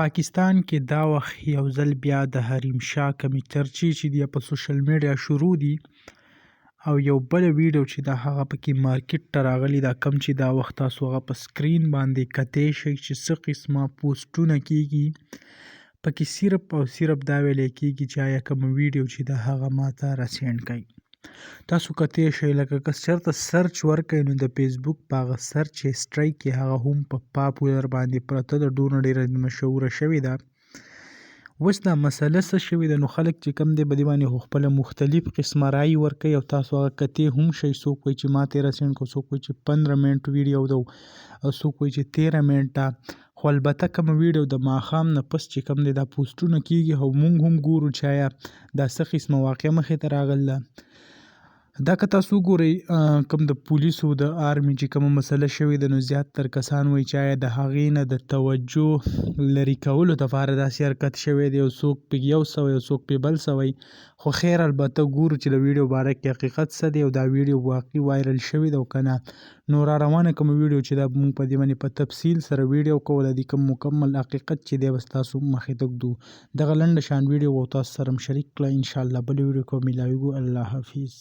پاکستان کې دا وخت یو ځل بیا د حریم شاه کمې چرچې چې دي په سوشل میډیا شروع دي او یو بله ویډیو چې دا هغه پکې مارکیټ ته راغلی دا کم چې دا وخت تاسو هغه په سکرین باندې کتی شئ چې څه قسمه پوسټونه کیږي پکې صرف او صرف دا ویلی کیږي چې آیا کومه ویډیو چې دا هغه ماته راسینډ کړئ. تاسو کتی شئ لکه که چېرته سرچ ورکئ نو د فیسبوک په هغه سرچ هسټرۍ کې هغه هم په پاپولر باندې پرته ده، ډونه ډېره مشهوره شوې ده. اوس دا مسله څه شوې ده نو خلک چې کوم دی په دې باندې خو خپله مختلف قسمه رایې ورکوي او تاسو هغه کتی هم شئ. څوک وایي چې ما ترې راسینډ کړو، څوک وایي چې 15 منټ ویډیو ده او څوک وایي چې 13 منټه. خو البته کومه ویډیو د ماښام نه پس چې کوم دی دا پوسټونه کیږي او موږ هم ګورو چې آیا دا څه قسمه واقعه مخې ته راغله. دا که تاسو وګورئ کوم د پولیسو د آرمي چې کومه مسله شوې ده نو زیاتر کسان وایي چې آیا د هغې نه د توجه لرې کولو دپاره داسې حرکت شوی دی او څوک پې 100 او څوک پې بل سوی. خو خیر البته ګورو چې د ویډیو باره کې حقیقت څه دی او دا ویډیو واقعي وایرل شوې ده او که نه. نو را روانه کومه ویډیو چې دا موږ په دې باندې په تفصیل سره ویډیو کوو د دې کوم مکمل حقیقت چې دی بس تاسو مخې ته ږدو. دغه لنډه شان ویډیو او تاسو سره هم شریک کړه. انشاءالله بلې ویډیو کې به ملاویږو. الله حافظ.